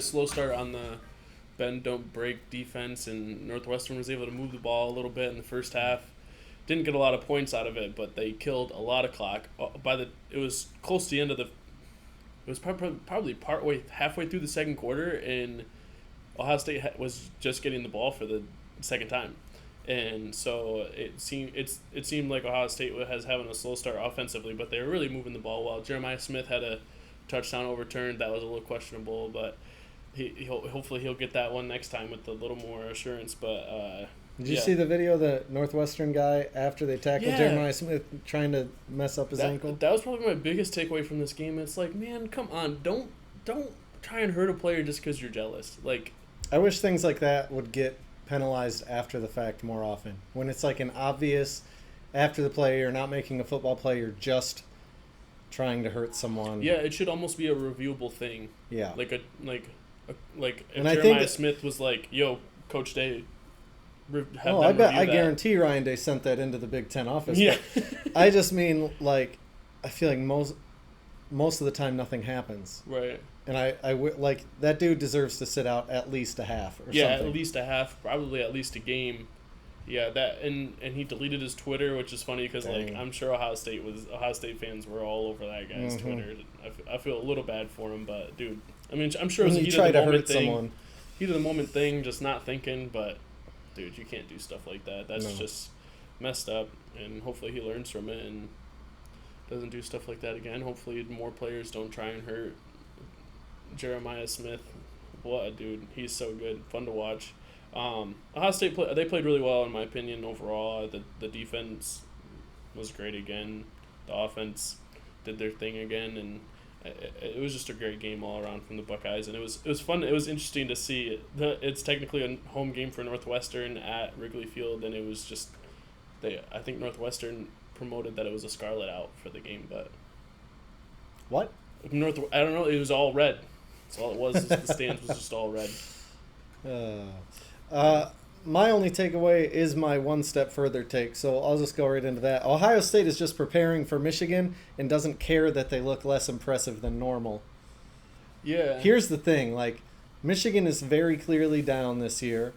slow start on the bend don't break defense, and Northwestern was able to move the ball a little bit in the first half. Didn't get a lot of points out of it, but they killed a lot of clock. It was close to the end of the. It was probably halfway through the second quarter, and Ohio State was just getting the ball for the second time, and so it seemed like Ohio State was having a slow start offensively, but they were really moving the ball well. Jeremiah Smith had a touchdown overturned that was a little questionable, but hopefully he'll get that one next time with a little more assurance. But did you see the video of the Northwestern guy after they tackled Jeremiah Smith trying to mess up his ankle? That was probably my biggest takeaway from this game. It's like, man, come on, don't try and hurt a player just because you're jealous. Like, I wish things like that would get penalized after the fact more often. When it's like an obvious after the play, you're not making a football play, you're just trying to hurt someone. Yeah, it should almost be a reviewable thing. Yeah. Like if Jeremiah Smith was like, "Yo, Coach Day, I guarantee Ryan Day sent that into the Big Ten office. Yeah. I just mean, like, I feel like most of the time nothing happens. Right. And like, that dude deserves to sit out at least a half or something. Yeah, at least a half, probably at least a game. Yeah, and he deleted his Twitter, which is funny because, like, I'm sure Ohio State fans were all over that guy's Twitter. I feel a little bad for him, but, dude, I mean, I'm sure it was a heat of the moment thing. Heat of the moment thing, just not thinking, but, dude, you can't do stuff like that. That's just messed up, and hopefully he learns from it and doesn't do stuff like that again. Hopefully more players don't try and hurt Jeremiah Smith. What a dude. He's so good. Fun to watch. Ohio State they played really well in my opinion overall. The defense was great again. The offense did their thing again, and it was just a great game all around from the Buckeyes. And it was fun. It was interesting to see. It's technically a home game for Northwestern at Wrigley Field, and it was just I think Northwestern promoted that it was a scarlet out for the game, but what? I don't know. It was all red. That's all it was. The stands was just all red. My only takeaway is my one step further take, so I'll just go right into that. Ohio State is just preparing for Michigan and doesn't care that they look less impressive than normal. Yeah. Here's the thing, like, Michigan is very clearly down this year.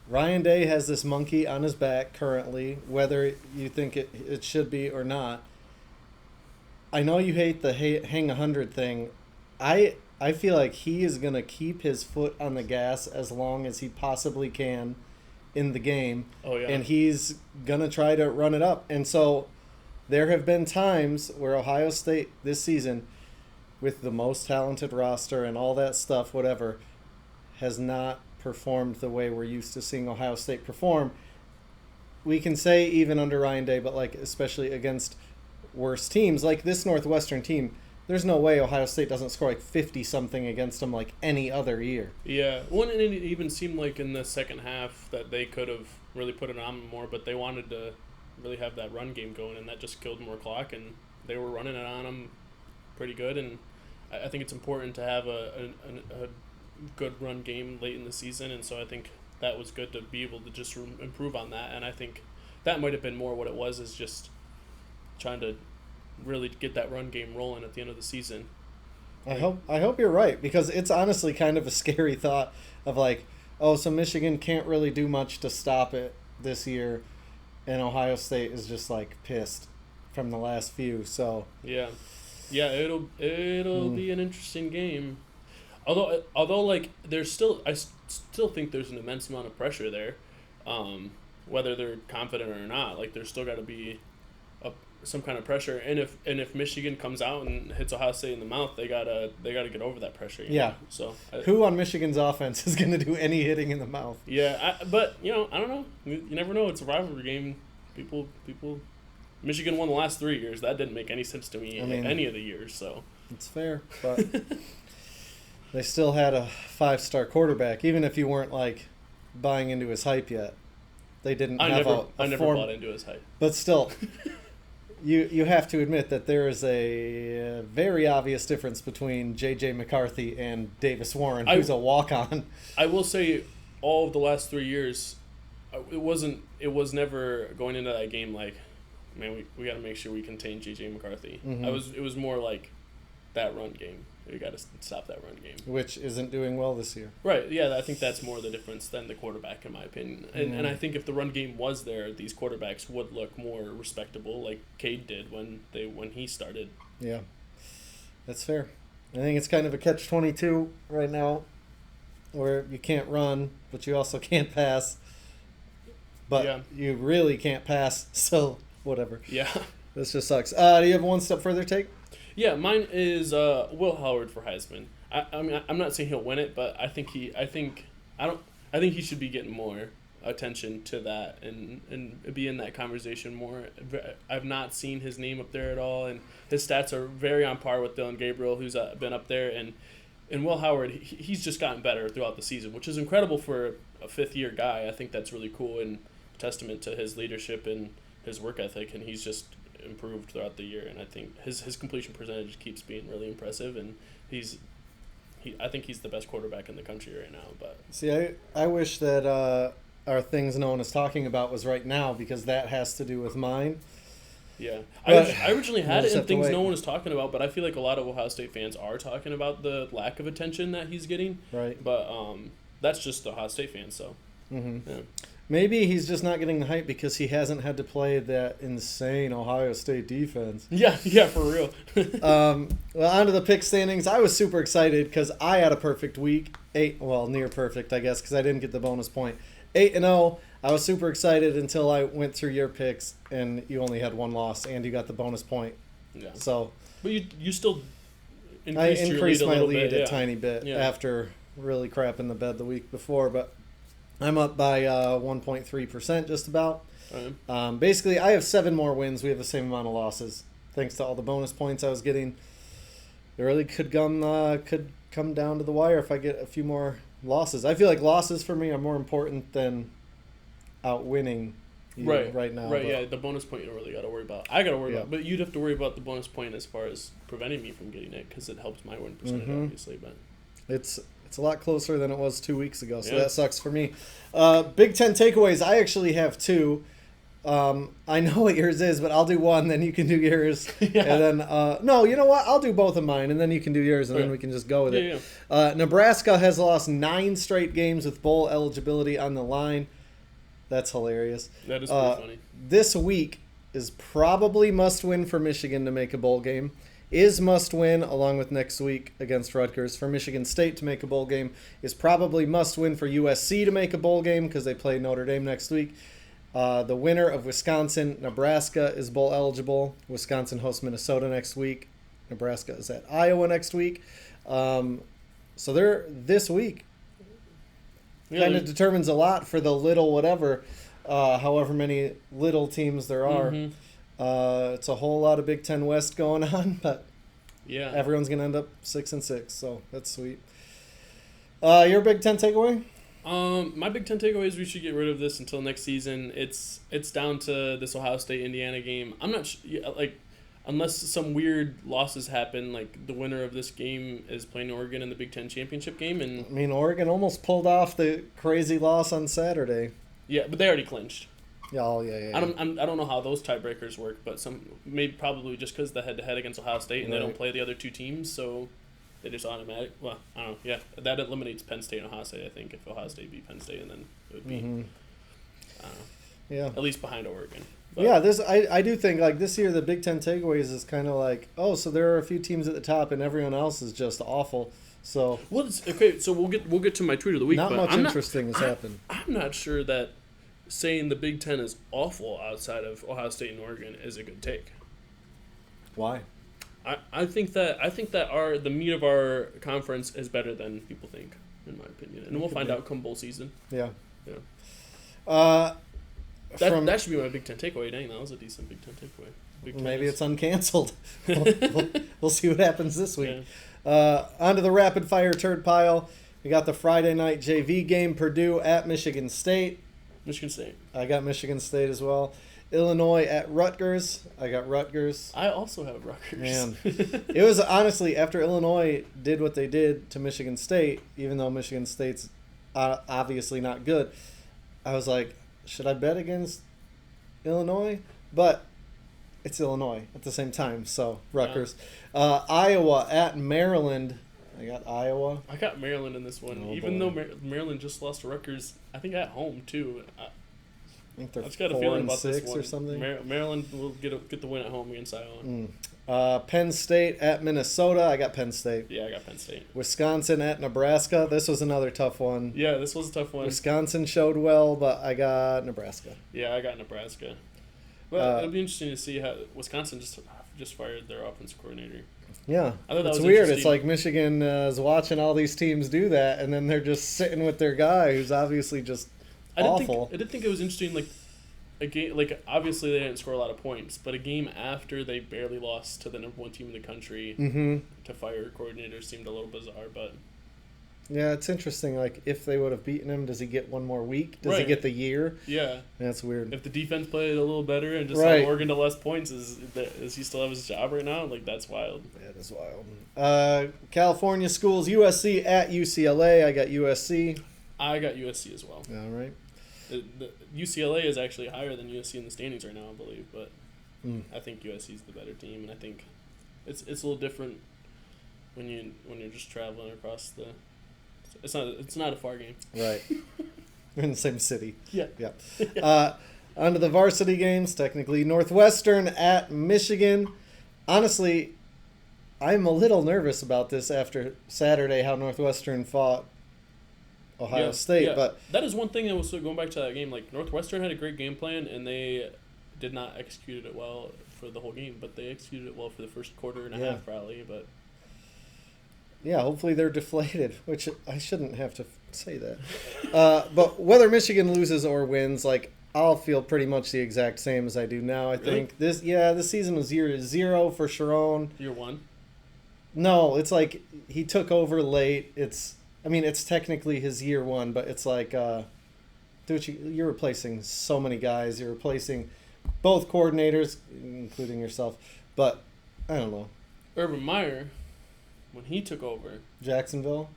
Ryan Day has this monkey on his back currently, whether you think it should be or not. I know you hate the hang 100 thing. I feel like he is going to keep his foot on the gas as long as he possibly can in the game. Oh, yeah. And he's going to try to run it up. And so there have been times where Ohio State this season, with the most talented roster and all that stuff, whatever, has not performed the way we're used to seeing Ohio State perform. We can say even under Ryan Day, but like especially against worse teams, like this Northwestern team, there's no way Ohio State doesn't score like 50-something against them like any other year. Yeah. Wouldn't it even seem like in the second half that they could have really put it on more, but they wanted to really have that run game going, and that just killed more clock, and they were running it on them pretty good. And I think it's important to have a good run game late in the season, and so I think that was good to be able to just improve on that. And I think that might have been more what it was, is just trying to really get that run game rolling at the end of the season. I hope you're right, because it's honestly kind of a scary thought of like, oh, so Michigan can't really do much to stop it this year, and Ohio State is just like pissed from the last few. So yeah, it'll be an interesting game. Although like I still think there's an immense amount of pressure there, whether they're confident or not. Like there's still got to be some kind of pressure, and if Michigan comes out and hits Ohio State in the mouth, they gotta get over that pressure. You know? So who on Michigan's offense is going to do any hitting in the mouth? Yeah, but I don't know. You never know. It's a rivalry game. People. Michigan won the last 3 years. That didn't make any sense to me any of the years. So it's fair, but they still had a 5-star quarterback, even if you weren't like buying into his hype yet. They didn't. I never bought into his hype. But still. You have to admit that there is a very obvious difference between J.J. McCarthy and Davis Warren, who's a walk-on. I will say, all of the last 3 years, it was never going into that game like, man, we got to make sure we contain J.J. McCarthy. Mm-hmm. It was more like that run game. We got to stop that run game. Which isn't doing well this year. Right, yeah, I think that's more the difference than the quarterback, in my opinion. And I think if the run game was there, these quarterbacks would look more respectable, like Cade did when he started. Yeah, that's fair. I think it's kind of a catch-22 right now, where you can't run, but you also can't pass. But you really can't pass, so whatever. Yeah. This just sucks. Do you have one step further take? Yeah, mine is Will Howard for Heisman. I mean, I'm not saying he'll win it, but I think he should be getting more attention to that and be in that conversation more. I've not seen his name up there at all, and his stats are very on par with Dylan Gabriel, who's been up there, and Will Howard, he's just gotten better throughout the season, which is incredible for a fifth-year guy. I think that's really cool and testament to his leadership and his work ethic, and he's just improved throughout the year, and I think his completion percentage keeps being really impressive, and I think he's the best quarterback in the country right now. But see, I wish that our things no one is talking about was right now, because that has to do with mine. Yeah, I originally had it in things no one is talking about, but I feel like a lot of Ohio State fans are talking about the lack of attention that he's getting. Right. But that's just the Ohio State fans, so. Mm-hmm. Yeah. Maybe he's just not getting the hype because he hasn't had to play that insane Ohio State defense. Yeah, for real. Well, on to the pick standings. I was super excited because I had a perfect week. Near perfect, I guess, because I didn't get the bonus point. 8-0. I was super excited until I went through your picks, and you only had one loss, and you got the bonus point. Yeah. So, but you still increased my lead a tiny bit Yeah. after really crapping the bed the week before, but I'm up by 1.3% just about. Right. Basically, I have 7 more wins. We have the same amount of losses, thanks to all the bonus points I was getting. It really could come down to the wire if I get a few more losses. I feel like losses for me are more important than outwinning right now. Right, yeah, the bonus point you don't really got to worry about. I got to worry about, but you'd have to worry about the bonus point as far as preventing me from getting it, because it helps my win percentage, obviously. But it's a lot closer than it was 2 weeks ago, so that sucks for me. Big Ten takeaways, I actually have 2. I know what yours is, but I'll do one, then you can do yours. Yeah. And then, no, you know what? I'll do both of mine, and then you can do yours, and then we can just go with it. Yeah. Nebraska has lost 9 straight games with bowl eligibility on the line. That's hilarious. That is pretty funny. This week is probably must-win for Michigan to make a bowl game. Is must-win, along with next week against Rutgers. For Michigan State to make a bowl game is probably must-win for USC to make a bowl game, because they play Notre Dame next week. The winner of Wisconsin-Nebraska is bowl eligible. Wisconsin hosts Minnesota next week. Nebraska is at Iowa next week. So they're this week. Kind of determines a lot for the little whatever, however many little teams there are. Mm-hmm. It's a whole lot of Big Ten West going on, but everyone's going to end up 6-6, so that's sweet. Your Big Ten takeaway? My Big Ten takeaway is we should get rid of this until next season. It's down to this Ohio State-Indiana game. I'm not unless some weird losses happen, like the winner of this game is playing Oregon in the Big Ten championship game. And I mean, Oregon almost pulled off the crazy loss on Saturday. Yeah, but they already clinched. Yeah, yeah. I don't know how those tiebreakers work, but probably just because the head-to-head against Ohio State and they don't play the other 2 teams, so they just automatic. Well, I don't know. Yeah, that eliminates Penn State and Ohio State. I think if Ohio State beat Penn State, and then it would be, I don't know. Yeah, at least behind Oregon. But I do think like this year the Big Ten takeaways is kind of like, so there are a few teams at the top and everyone else is just awful. So so we'll get to my tweet of the week. Not much interesting has happened. I'm not sure that saying the Big Ten is awful outside of Ohio State and Oregon is a good take. Why? I think that the meat of our conference is better than people think, in my opinion, and we'll find out come bowl season. Yeah. That should be my Big Ten takeaway. Dang, that was a decent Big Ten takeaway. Maybe it's uncanceled. We'll see what happens this week. On to the rapid fire turd pile. We got the Friday night JV game, Purdue at Michigan State. Michigan State. I got Michigan State as well. Illinois at Rutgers. I got Rutgers. I also have Rutgers. Man, it was honestly after Illinois did what they did to Michigan State, even though Michigan State's obviously not good, I was like, should I bet against Illinois? But it's Illinois at the same time. So Rutgers, Iowa at Maryland. I got Iowa. I got Maryland in this one, even though Maryland just lost to Rutgers. I think at home too. I think they're I've got a feeling about 4-6 this one. or something. Maryland will get the win at home against Iowa. Penn State at Minnesota. I got Penn State. Yeah, I got Penn State. Wisconsin at Nebraska. This was another tough one. Yeah, this was a tough one. Wisconsin showed well, but I got Nebraska. Yeah, I got Nebraska. Well, it'll be interesting to see how Wisconsin just fired their offensive coordinator. Yeah, I thought that it's was weird. It's like Michigan is watching all these teams do that, and then they're just sitting with their guy who's obviously just awful. I did think it was interesting, like a game. Like obviously they didn't score a lot of points, but a game after they barely lost to the number 1 team in the country to fire a coordinator seemed a little bizarre. But yeah, it's interesting. Like if they would have beaten him, does he get one more week? Does he get the year? Yeah, that's weird. If the defense played a little better and just held Oregon to less points, is he still have his job right now? Like that's wild. That is wild. California schools, USC at UCLA. I got USC. I got USC as well. All right. The UCLA is actually higher than USC in the standings right now, I believe, but I think USC is the better team, and I think it's a little different when you're just traveling across the. It's not a far game. Right. We're in the same city. Yeah. Yeah. On to the varsity games. Technically, Northwestern at Michigan. Honestly, I'm a little nervous about this after Saturday, how Northwestern fought Ohio State. Yeah. But that is one thing that was going back to that game. Like Northwestern had a great game plan, and they did not execute it well for the whole game, but they executed it well for the first quarter and a half, probably. But yeah, hopefully they're deflated, which I shouldn't have to say that. But whether Michigan loses or wins, like I'll feel pretty much the exact same as I do now. I think this season was year 0 for Sharon. Year 1? No, it's like he took over late. It's technically his year 1, but it's like, dude, you're replacing so many guys. You're replacing both coordinators, including yourself. But I don't know. Urban Meyer, when he took over Jacksonville,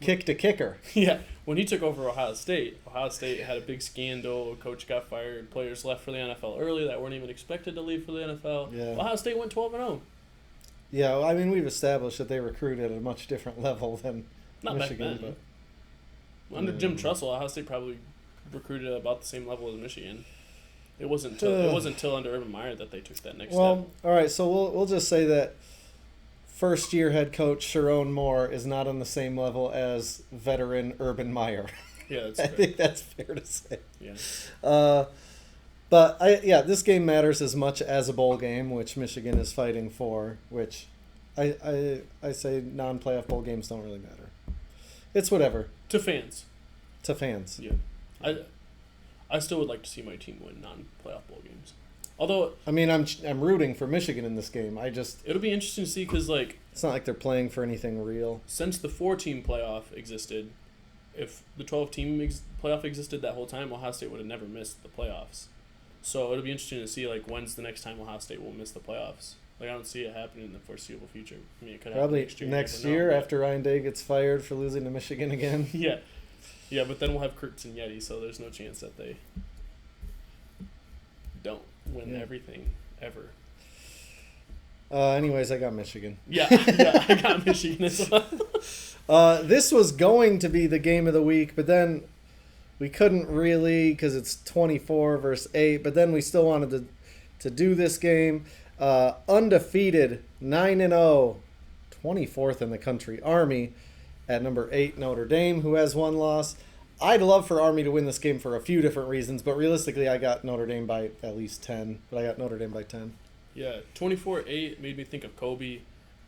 kicked a kicker. Yeah, when he took over Ohio State had a big scandal. Coach got fired. Players left for the NFL early that weren't even expected to leave for the NFL. Yeah. Ohio State went 12-0. Yeah, I mean, we've established that they recruit at a much different level than Michigan. Back then. But under Jim Tressel, Ohio State probably recruited at about the same level as Michigan. It wasn't until under Urban Meyer that they took that next step. All right, so we'll just say that first-year head coach Sharon Moore is not on the same level as veteran Urban Meyer. Yeah, that's I fair. think that's fair to say. Yeah. But this game matters as much as a bowl game, which Michigan is fighting for. Which I say non-playoff bowl games don't really matter. It's whatever To fans. Yeah. I still would like to see my team win non-playoff bowl games. Although I mean, I'm rooting for Michigan in this game. It'll be interesting to see because it's not like they're playing for anything real. Since the 4-team playoff existed, if the 12-team playoff existed that whole time, Ohio State would have never missed the playoffs. So it'll be interesting to see when's the next time Ohio State will miss the playoffs. I don't see it happening in the foreseeable future. I mean, it could probably happen next year after Ryan Day gets fired for losing to Michigan again. Yeah, but then we'll have Kurtz and Yeti, so there's no chance that they don't win everything ever. Anyways, I got Michigan. Yeah, I got Michigan as well. This was going to be the game of the week, but then we couldn't really because it's 24 versus 8. But then we still wanted to do this game. Undefeated, 9-0, 24th in the country. Army at number 8, Notre Dame, who has 1 loss. I'd love for Army to win this game for a few different reasons, but realistically, I got Notre Dame by at least 10. But I got Notre Dame by 10. Yeah, 24-8 made me think of Kobe,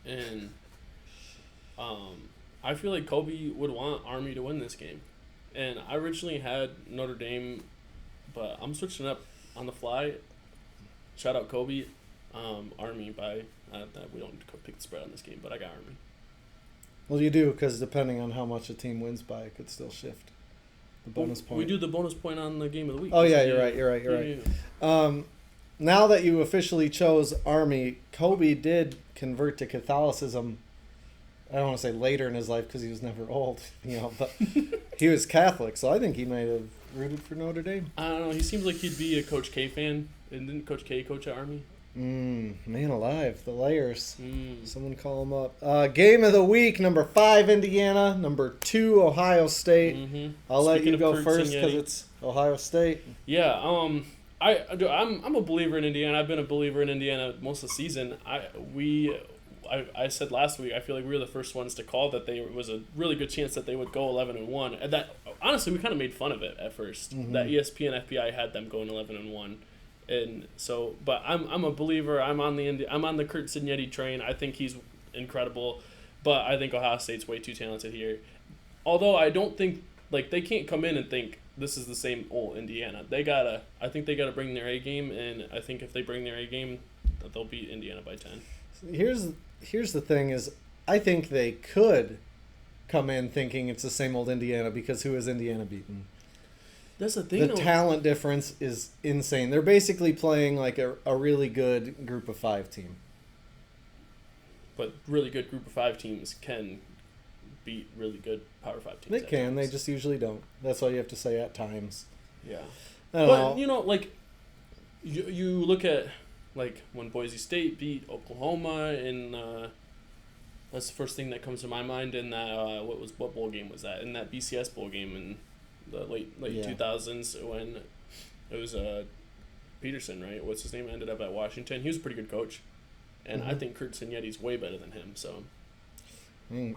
and I feel like Kobe would want Army to win this game. And I originally had Notre Dame, but I'm switching up on the fly. Shout out Kobe. Army by we don't pick the spread on this game, but I got Army. Well, you do because depending on how much a team wins by, it could still shift the bonus point. We do the bonus point on the game of the week. Oh yeah, you're right. Now that you officially chose Army, Kobe did convert to Catholicism. I don't want to say later in his life because he was never old, but he was Catholic, so I think he might have rooted for Notre Dame. I don't know. He seems like he'd be a Coach K fan. And didn't Coach K coach at Army? Man alive, the layers. Someone call them up. Game of the week, number 5, Indiana. Number 2, Ohio State. I'll let you go first because it's Ohio State. Yeah, I'm a believer in Indiana. I've been a believer in Indiana most of the season. I said last week, I feel like we were the first ones to call that there was a really good chance that they would go 11-1. And that, honestly, we kind of made fun of it at first. That ESPN FPI had them going 11-1. And so, but I'm a believer. I'm on the Kurt Signetti train. I think he's incredible, but I think Ohio State's way too talented here. Although I don't think they can't come in and think this is the same old Indiana. I think they gotta bring their A game, and I think if they bring their A game, they'll beat Indiana by 10. Here's the thing is, I think they could come in thinking it's the same old Indiana because who has Indiana beaten? That's the thing. The talent difference is insane. They're basically playing like a really good group of 5 team. But really good group of 5 teams can beat really good Power 5 teams. They can. They just usually don't. That's all you have to say at times. Yeah. I don't know. You look at when Boise State beat Oklahoma in that's the first thing that comes to my mind in that what bowl game was that? In that BCS bowl game in the late 2000s when it was Peterson, right? What's his name? Ended up at Washington. He was a pretty good coach. And I think Kurt Signetti's way better than him. So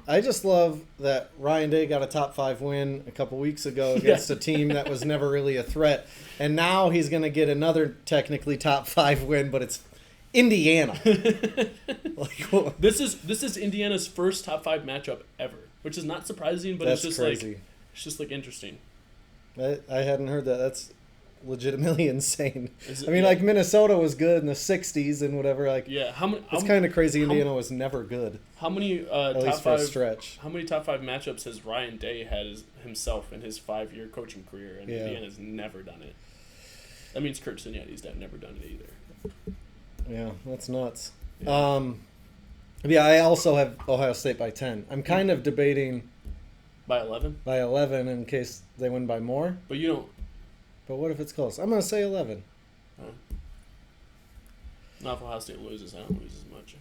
I just love that Ryan Day got a top 5 win a couple weeks ago against a team that was never really a threat. And now he's going to get another technically top 5 win, but it's Indiana. This is Indiana's first top 5 matchup ever, which is not surprising, but That's it's just crazy. It's just interesting. I hadn't heard that. That's legitimately insane. Minnesota was good in the 60s and whatever. It's kind of crazy. Indiana was never good. How many at least for a stretch? How many top 5 matchups has Ryan Day had himself in his 5-year coaching career, and Indiana's never done it? That means Kurt Signetti's never done it either. Yeah, that's nuts. Yeah. I also have Ohio State by 10. I'm kind of debating by 11. By 11 in case they win by more. But you don't. But what if it's close? I'm going to say 11. Not if Ohio State loses. I don't lose as much.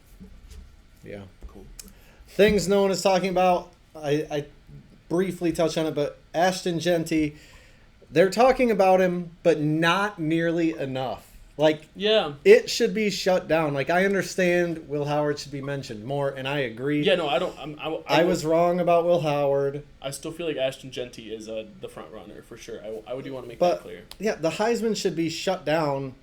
Yeah. Cool. Things no one is talking about. I briefly touched on it, but Ashton Genty, they're talking about him, but not nearly enough. It should be shut down. I understand Will Howard should be mentioned more, and I agree. Yeah, no, I don't. I was wrong about Will Howard. I still feel like Ashton Genty is the front runner for sure. I do want to make that clear. Yeah, the Heisman should be shut down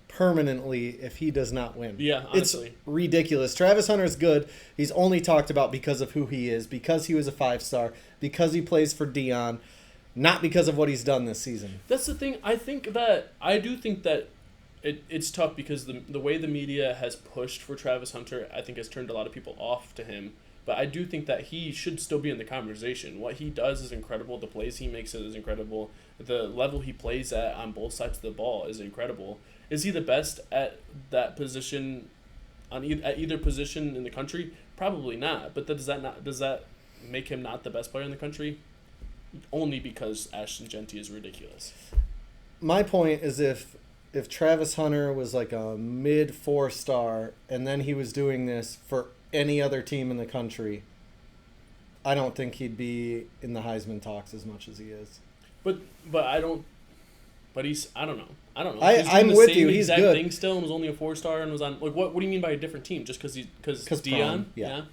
permanently if he does not win. Yeah, honestly. It's ridiculous. Travis Hunter's good. He's only talked about because of who he is, because he was a 5-star, because he plays for Dion, not because of what he's done this season. That's the thing. I do think that it's tough because the way the media has pushed for Travis Hunter, I think, has turned a lot of people off to him. But I do think that he should still be in the conversation. What he does is incredible. The plays he makes is incredible. The level he plays at on both sides of the ball is incredible. Is he the best at that position, at either position in the country? Probably not. But does that make him not the best player in the country? Only because Ashton Genty is ridiculous. My point is if Travis Hunter was like a mid 4-star and then he was doing this for any other team in the country, I don't think he'd be in the Heisman talks as much as he is. But I don't. But I don't know. I'm with you. He's good. Thing still and was only a 4-star and was on what do you mean by a different team? Just because Dion? Yeah.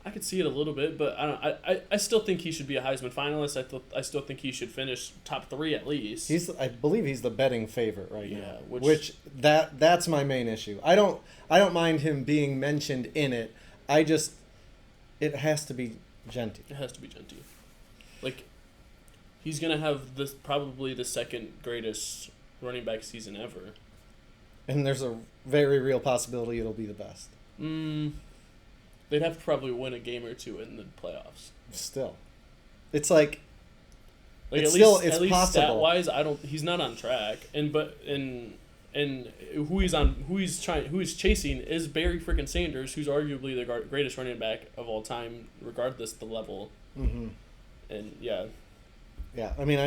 I could see it a little bit, but I still think he should be a Heisman finalist. I still think he should finish top 3 at least. I believe he's the betting favorite right now. Yeah, which that's my main issue. I don't mind him being mentioned in it. It has to be Genty. It has to be Genty. He's gonna have probably the second greatest running back season ever. And there's a very real possibility it'll be the best. They'd have to probably win a game or 2 in the playoffs. Still, it's like it's possible. Stat wise, he's not on track, and who he's chasing is Barry freaking Sanders, who's arguably the greatest running back of all time, regardless of the level. Mm-hmm. And yeah. I mean,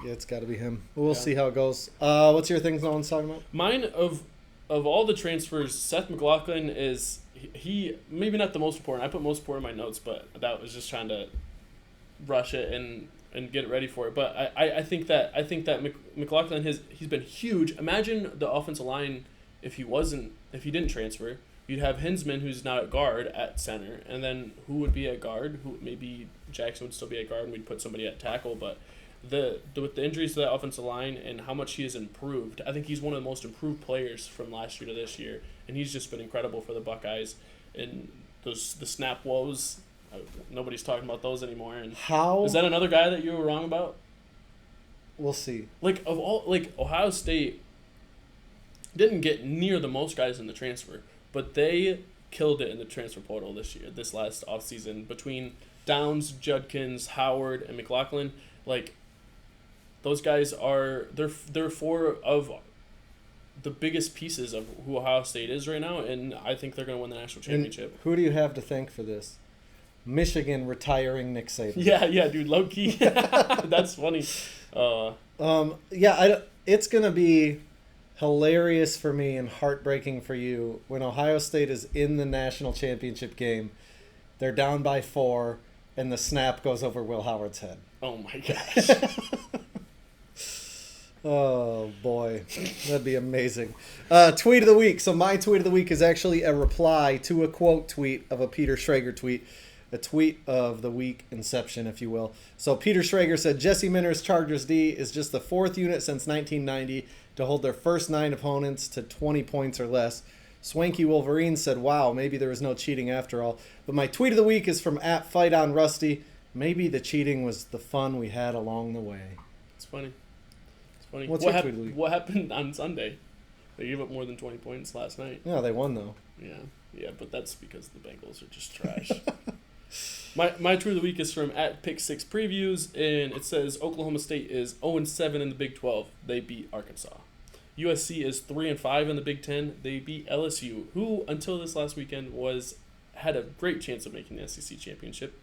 Yeah, it's got to be him. We'll see how it goes. What's your things no one's talking about? Mine, of all the transfers, Seth McLaughlin is, he maybe not the most important. I put most important in my notes, but that was just trying to rush it and get it ready for it. But I think that McLaughlin he's been huge. Imagine the offensive line if he didn't transfer. You'd have Hinsman, who's now at guard, at center, and then who would be at guard? Who maybe Jackson would still be at guard, and we'd put somebody at tackle. But with the injuries to that offensive line and how much he has improved, I think he's one of the most improved players from last year to this year, and he's just been incredible for the Buckeyes. And the snap woes, nobody's talking about those anymore. And is that another guy that you were wrong about? We'll see. Ohio State didn't get near the most guys in the transfer, but they killed it in the transfer portal this last offseason. Between Downs, Judkins, Howard, and McLaughlin, those guys they're four of the biggest pieces of who Ohio State is right now, and I think they're going to win the national championship. And who do you have to thank for this? Michigan retiring Nick Saban. Yeah, dude, low key. That's funny. It's going to be hilarious for me and heartbreaking for you when Ohio State is in the national championship game. They're down by 4, and the snap goes over Will Howard's head. Oh my gosh. Oh boy, that'd be amazing. Tweet of the week. So my tweet of the week is actually a reply to a quote tweet of a Peter Schrager tweet. A tweet of the week inception, if you will. So Peter Schrager said, Jesse Minter's Chargers D is just the 4th unit since 1990 to hold their first 9 opponents to 20 points or less. Swanky Wolverine said, wow, maybe there was no cheating after all. But my tweet of the week is from @FightOnRusty. Maybe the cheating was the fun we had along the way. It's funny. What's your tweet of the week? What happened on Sunday? They gave up more than 20 points last night. Yeah, they won, though. Yeah, but that's because the Bengals are just trash. My tweet of the week is from @Pick6Previews, and it says Oklahoma State is 0-7 in the Big 12. They beat Arkansas. USC is 3-5 in the Big 10. They beat LSU, who until this last weekend had a great chance of making the SEC championship.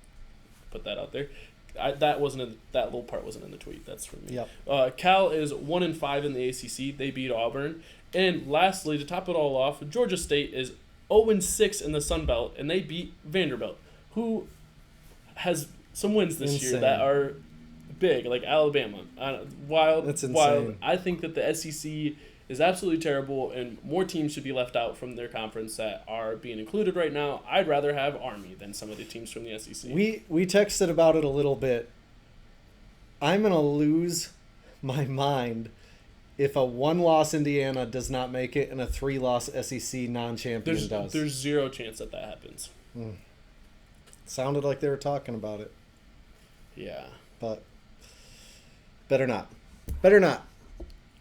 Put that out there. That little part wasn't in the tweet. That's from me. Yep. Cal is 1-5 in the ACC. They beat Auburn. And lastly, to top it all off, Georgia State is 0-6 in the Sun Belt, and they beat Vanderbilt, who has some wins this year that are big, like Alabama. Wild. That's insane. Wild. I think that the SEC is absolutely terrible, and more teams should be left out from their conference that are being included right now. I'd rather have Army than some of the teams from the SEC. We texted about it a little bit. I'm going to lose my mind if a 1-loss Indiana does not make it and a 3-loss SEC non-champion does. There's zero chance that happens. Sounded like they were talking about it. Yeah. But better not.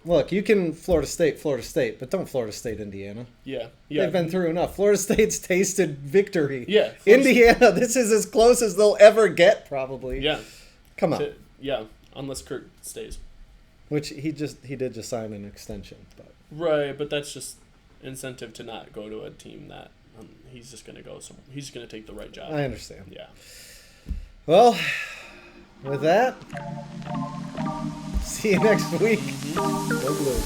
Look, you can Florida State, but don't Florida State Indiana. Yeah. They've been through enough. Florida State's tasted victory. Yeah. Indiana, this is as close as they'll ever get, probably. Yeah. Come on. Unless Kurt stays. Which he did just sign an extension. But. Right, but that's just incentive to not go to a team that he's just going to go somewhere. He's going to take the right job. I understand. Yeah. Well, with that, see you next week. Go Blue.